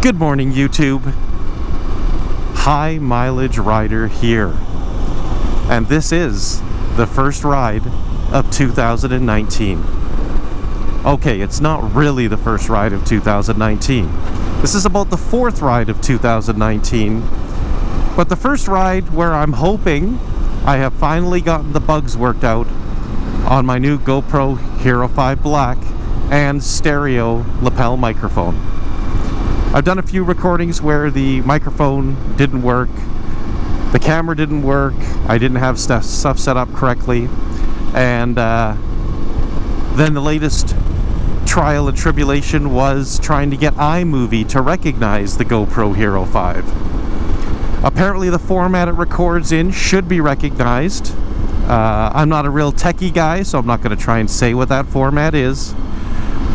Good morning, YouTube. High Mileage Rider here. And this is the first ride of 2019. Okay, it's not really the first ride of 2019. This is about the fourth ride of 2019. But the first ride where I'm hoping I have finally gotten the bugs worked out on my new GoPro Hero 5 Black and stereo lapel microphone. I've done a few recordings where the microphone didn't work, the camera didn't work, I didn't have stuff set up correctly, and then the latest trial and tribulation was trying to get iMovie to recognize the GoPro Hero 5. Apparently the format it records in should be recognized. I'm not a real techie guy, so I'm not going to try and say what that format is.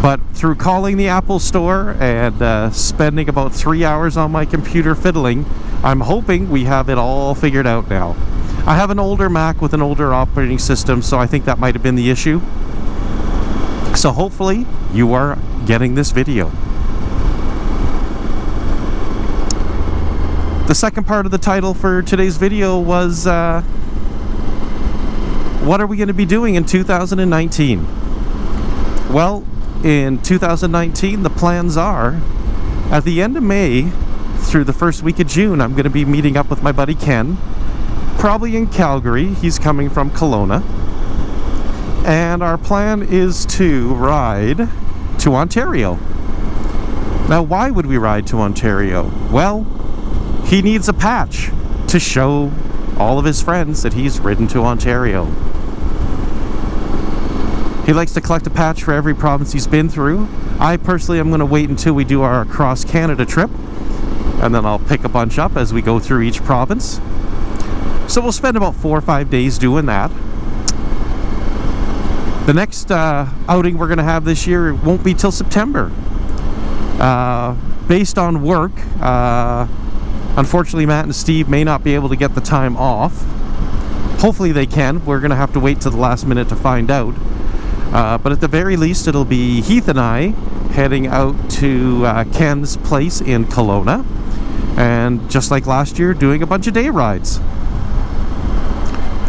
But through calling the Apple Store and spending about 3 hours on my computer fiddling, I'm hoping we have it all figured out now. I have an older Mac with an older operating system, so I think that might have been the issue. So hopefully you are getting this video. The second part of the title for today's video was what are we going to be doing in 2019? Well, in 2019, the plans are, at the end of May through the first week of June, I'm going to be meeting up with my buddy Ken, probably in Calgary. He's coming from Kelowna. And our plan is to ride to Ontario. Now, why would we ride to Ontario? Well, he needs a patch to show all of his friends that he's ridden to Ontario. He likes to collect a patch for every province he's been through. I personally am going to wait until we do our across Canada trip, and then I'll pick a bunch up as we go through each province. So we'll spend about 4 or 5 days doing that. The next outing we're going to have this year won't be till September. Based on work, unfortunately Matt and Steve may not be able to get the time off. Hopefully they can. We're going to have to wait till the last minute to find out. But at the very least, it'll be Heath and I heading out to Ken's place in Kelowna, and just like last year, doing a bunch of day rides.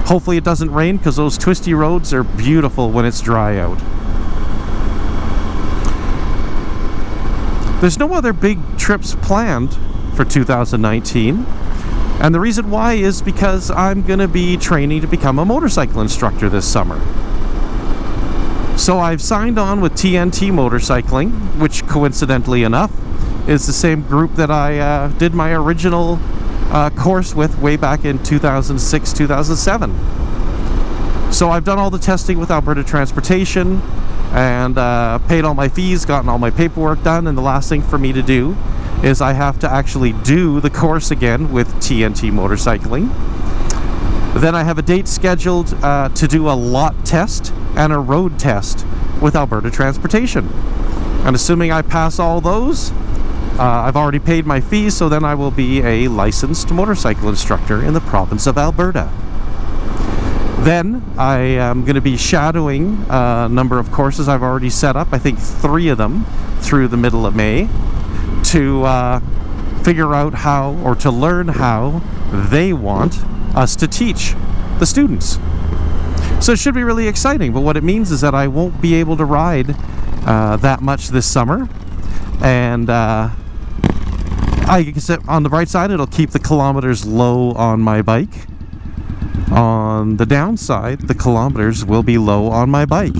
Hopefully it doesn't rain, because those twisty roads are beautiful when it's dry out. There's no other big trips planned for 2019, and the reason why is because I'm going to be training to become a motorcycle instructor this summer. So I've signed on with TNT Motorcycling, which coincidentally enough is the same group that I did my original course with way back in 2006-2007. So I've done all the testing with Alberta Transportation and paid all my fees, gotten all my paperwork done, and the last thing for me to do is I have to actually do the course again with TNT Motorcycling. Then I have a date scheduled to do a lot test and a road test with Alberta Transportation. And assuming I pass all those, I've already paid my fees, so then I will be a licensed motorcycle instructor in the province of Alberta. Then I am going to be shadowing a number of courses I've already set up, I think 3 of them, through the middle of May, to figure out how, or to learn how they want us to teach the students. So it should be really exciting, but what it means is that I won't be able to ride that much this summer, and I guess on the bright side it'll keep the kilometers low on my bike. On the downside, the kilometers will be low on my bike.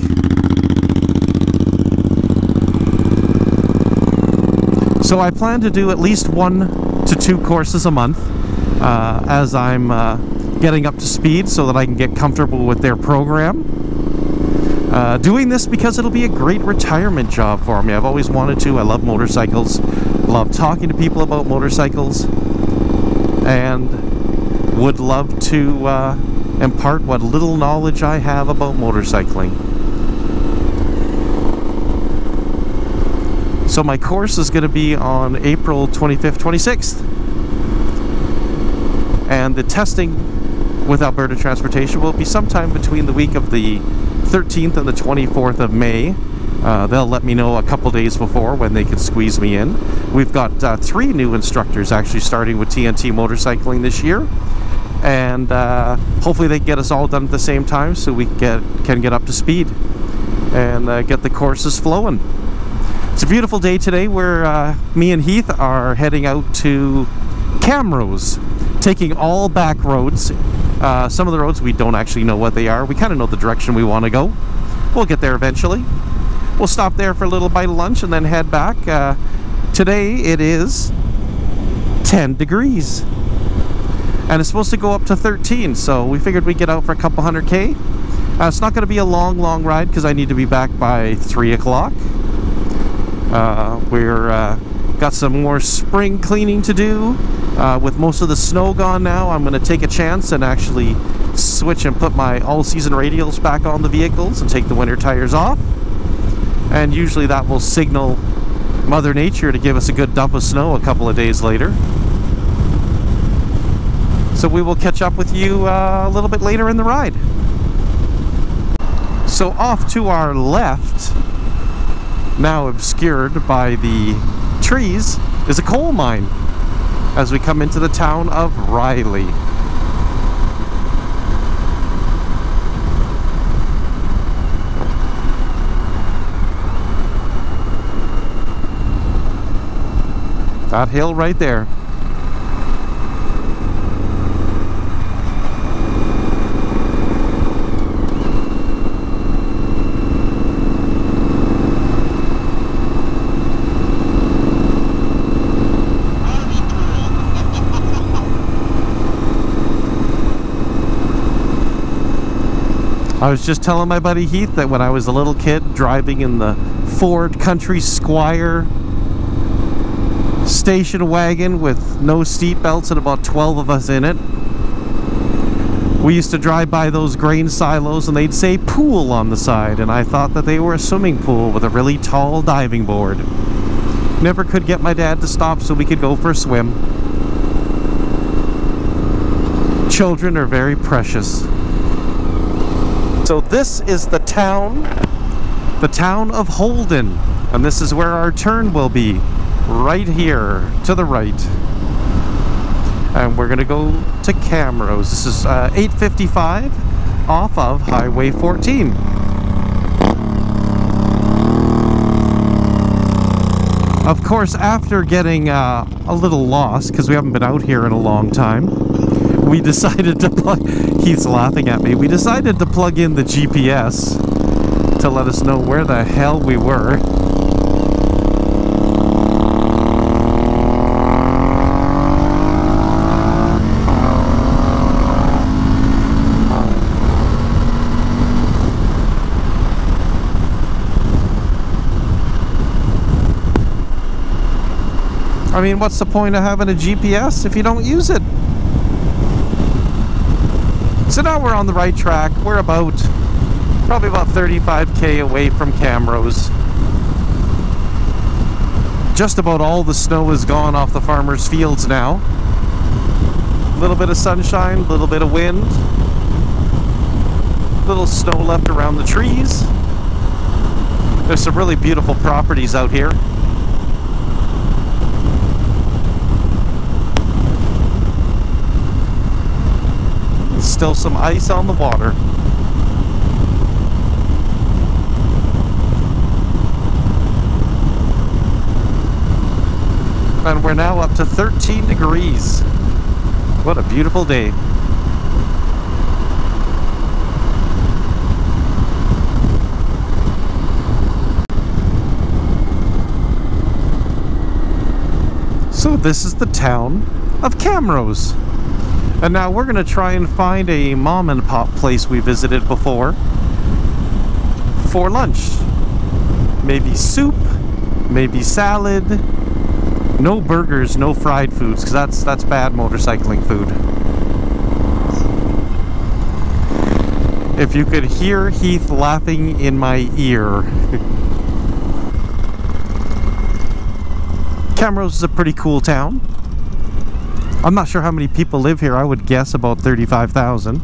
So I plan to do at least 1 to 2 courses a month as I'm getting up to speed so that I can get comfortable with their program. Doing this because it'll be a great retirement job for me. I've always wanted to. I love motorcycles, love talking to people about motorcycles, and would love to impart what little knowledge I have about motorcycling. So my course is going to be on April 25th, 26th. And the testing with Alberta Transportation will be sometime between the week of the 13th and the 24th of May. They'll let me know a couple days before when they can squeeze me in. We've got 3 new instructors actually starting with TNT Motorcycling this year. And hopefully they get us all done at the same time so we can get up to speed and get the courses flowing. It's a beautiful day today where me and Heath are heading out to Camrose, taking all back roads. Some of the roads we don't actually know what they are. We kind of know the direction we want to go. We'll get there eventually. We'll stop there for a little bite of lunch and then head back. Today it is 10 degrees. And it's supposed to go up to 13, so we figured we'd get out for a couple 100K. It's not going to be a long ride because I need to be back by 3 o'clock. We're got some more spring cleaning to do. With most of the snow gone now, I'm going to take a chance and actually switch and put my all-season radials back on the vehicles and take the winter tires off. And usually that will signal Mother Nature to give us a good dump of snow a couple of days later. So we will catch up with you a little bit later in the ride. So off to our left, now obscured by the trees, is a coal mine as we come into the town of Riley. That hill right there. I was just telling my buddy Heath that when I was a little kid driving in the Ford Country Squire station wagon with no seat belts and about 12 of us in it, we used to drive by those grain silos and they'd say pool on the side, and I thought that they were a swimming pool with a really tall diving board. Never could get my dad to stop so we could go for a swim. Children are very precious. So this is the town of Holden, and this is where our turn will be, right here to the right. And we're gonna go to Camrose. This is 855 off of Highway 14. Of course, after getting a little lost, because we haven't been out here in a long time, we decided to plug... Heath's laughing at me. We decided to plug in the GPS to let us know where the hell we were. I mean, what's the point of having a GPS if you don't use it? So now we're on the right track. We're probably about 35K away from Camrose. Just about all the snow is gone off the farmers' fields now. A little bit of sunshine, a little bit of wind. Little snow left around the trees. There's some really beautiful properties out here. Still some ice on the water. And we're now up to 13 degrees. What a beautiful day. So this is the town of Camrose. And now we're going to try and find a mom and pop place we visited before for lunch. Maybe soup, maybe salad. No burgers, no fried foods, because that's bad motorcycling food. If you could hear Heath laughing in my ear. Camrose is a pretty cool town. I'm not sure how many people live here. I would guess about 35,000.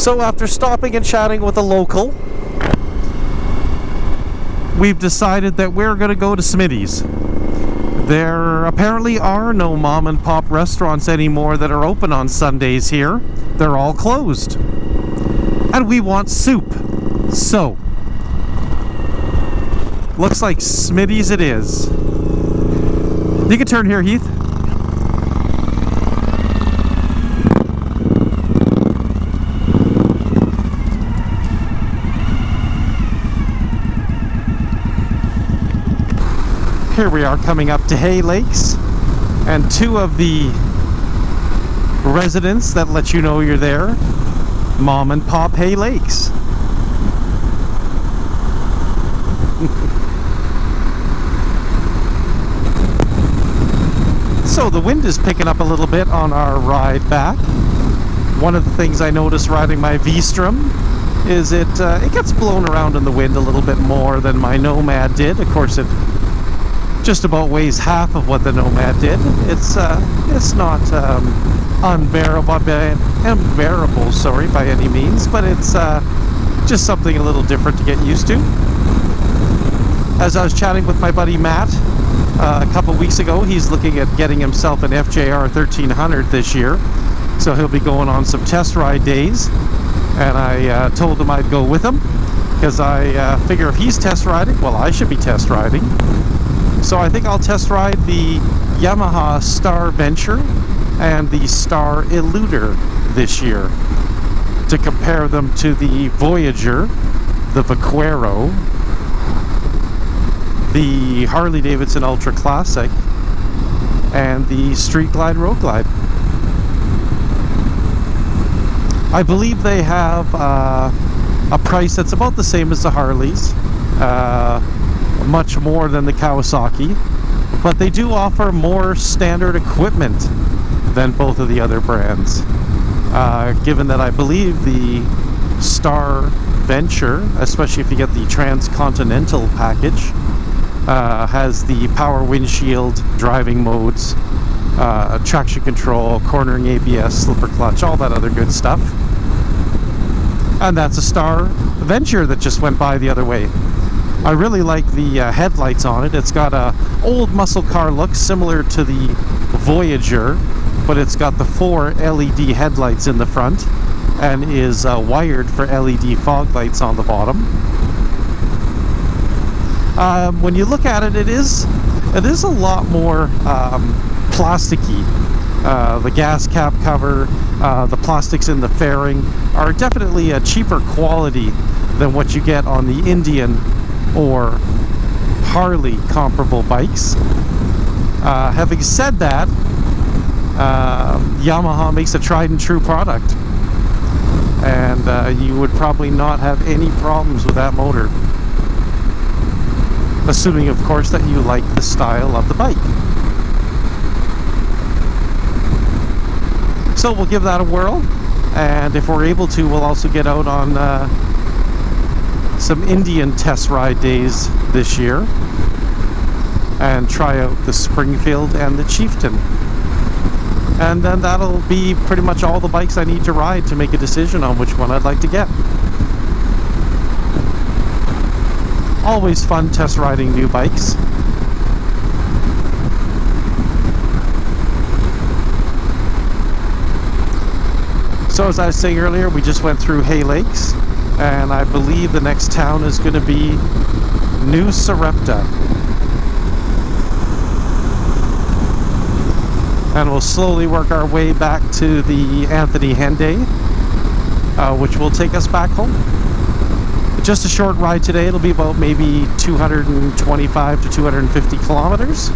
So after stopping and chatting with a local, we've decided that we're going to go to Smitty's. There apparently are no mom and pop restaurants anymore that are open on Sundays here. They're all closed. And we want soup. So, looks like Smitty's it is. You can turn here, Heath. Here we are coming up to Hay Lakes, and two of the residents that let you know you're there, Mom and Pop Hay Lakes. So the wind is picking up a little bit on our ride back. One of the things I noticed riding my V-Strom is it gets blown around in the wind a little bit more than my Nomad did. Of course, it just about weighs half of what the Nomad did. It's not unbearable by any means, but it's just something a little different to get used to. As I was chatting with my buddy Matt a couple weeks ago, he's looking at getting himself an FJR 1300 this year, so he'll be going on some test ride days, and I told him I'd go with him because I figure if he's test riding, well, I should be test riding. So I think I'll test ride the Yamaha Star Venture and the Star Eluder this year to compare them to the Voyager, the Vaquero, the Harley Davidson Ultra Classic, and the Street Glide Road Glide. I believe they have a price that's about the same as the Harleys. Much more than the Kawasaki, but they do offer more standard equipment than both of the other brands. Given that I believe the Star Venture, especially if you get the Transcontinental package, has the power windshield, driving modes, traction control, cornering ABS, slipper clutch, all that other good stuff. And that's a Star Venture that just went by the other way. I really like the headlights on it. It's got a old muscle car look similar to the Voyager, but it's got the 4 LED headlights in the front and is wired for LED fog lights on the bottom. When you look at it, it is a lot more plasticky. The gas cap cover, the plastics in the fairing are definitely a cheaper quality than what you get on the Indian or Harley comparable bikes. Having said that, Yamaha makes a tried and true product, and you would probably not have any problems with that motor, assuming of course that you like the style of the bike. So we'll give that a whirl, and if we're able to, we'll also get out on some Indian test ride days this year and try out the Springfield and the Chieftain. And then that'll be pretty much all the bikes I need to ride to make a decision on which one I'd like to get. Always fun test riding new bikes. So as I was saying earlier, we just went through Hay Lakes, and I believe the next town is going to be New Sarepta. And we'll slowly work our way back to the Anthony Henday, which will take us back home. Just a short ride today. It'll be about maybe 225 to 250 kilometers.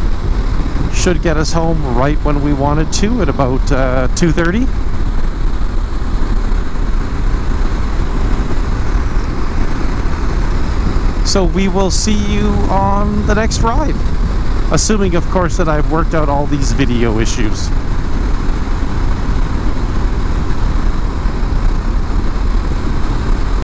Should get us home right when we wanted to at about 2:30. So we will see you on the next ride. Assuming, of course, that I've worked out all these video issues.